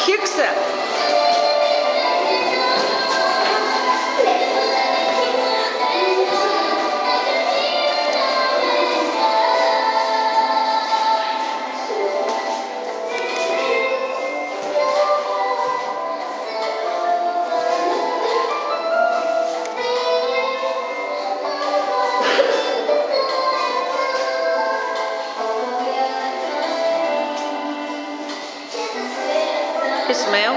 Хикса. Исмаил.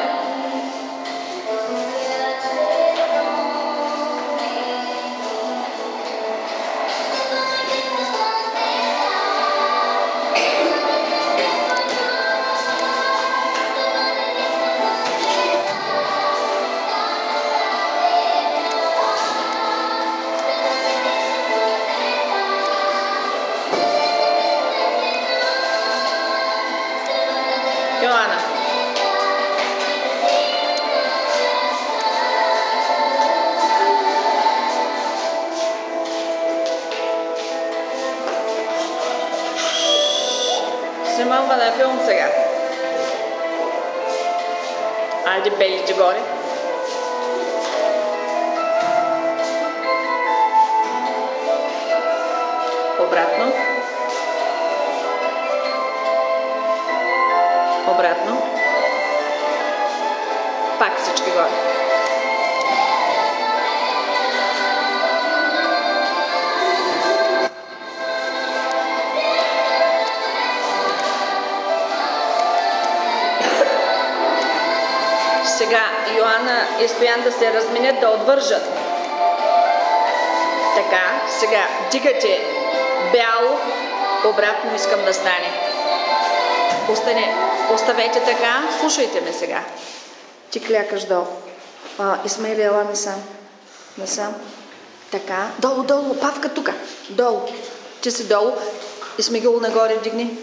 Йоанна. Снимам на филм сега. Айде, белите горе. Обратно. Обратно. Пак всички горе. Сега Йоанна и Стоян да се разменят, да отвържат. Така, сега дигате бяло, обратно искам да стане. Оставете така, слушайте ме сега. Ти клякаш долу. Исмаил, ела насам. Насам. Така. Долу, долу, Павка тука. Долу. Ти си долу. Исмаил нагоре вдигни.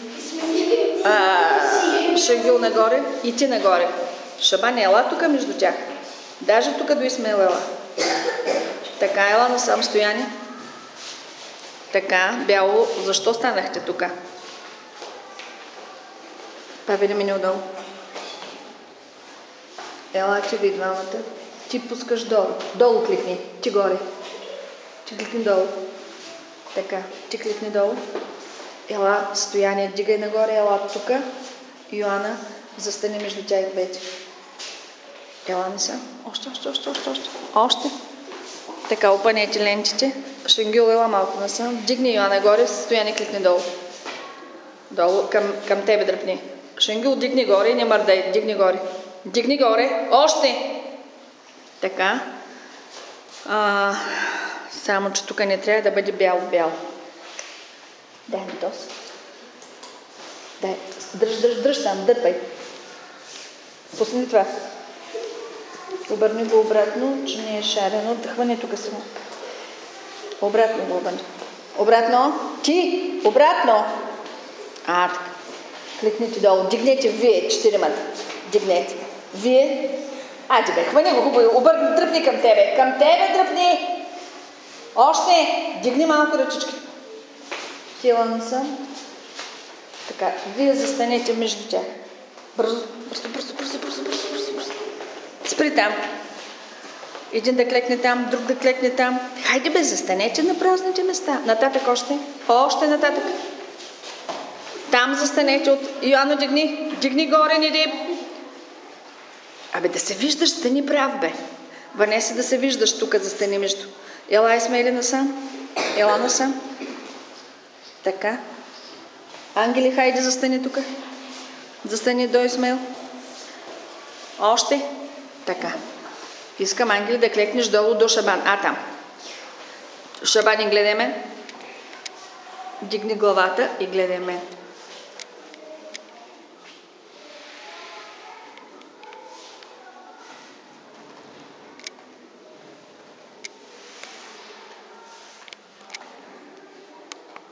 Шагил нагоре и ти нагоре. Шабан, ела тука между тях. Даже тука до Исмаил ела. Така, ела насам, Стояне. Така, бяло. Защо станахте тука? Павел, мине отдолу. Ела, че ви двамата. Ти пускаш долу. Долу кликни. Ти горе. Ти кликни долу. Така. Ти кликни долу. Ела, Стояне, дигай нагоре. Ела тука. Йоанна, застани между тях двете. Ела не са. Още. Така, опънете лентите. Шенгюл, ела малко насам. Дигни Йоанна горе. Стояне, кликни долу. Долу, към тебе дръпни. Шенгюл, дигни горе и не мърдай. Дигни горе. Дигни горе. Още. Така. Само, че тук не трябва да бъде бял. Дай ми този. Дай. Дръж сам. Дърпай. Пусни това. Обърни го обратно, че не е шарено. Хвани тук само. Обратно го обърни. Обратно. Ти. Обратно. Така. Кликнете долу. Дигнете вие, четиримата. Дигнете. Вие. Айде бе, хвани го хубаво. Обърни, дръпни към тебе. Към тебе дръпни. Още. Дигни малко ръчички. Хила насам. Така. Вие застанете между тях. Бързо. Спри там. Един да клекне там, друг да клекне там. Хайде бе, застанете на празните места. Нататък още. Още нататък. Там застанете от... Йоанно, дигни. Дигни горе, не дей. Абе, да се виждаш, стани прав, бе. Ванеса, да се виждаш тук, застани между. Ела, Исмаили, насам. Ела насам. Така. Ангели, хайде, застани тук. Застани до Исмаил. Още. Така. Искам, Ангели, да клекнеш долу до Шабан. Там. Шабан, гледай мен. Дигни главата и гледай мен.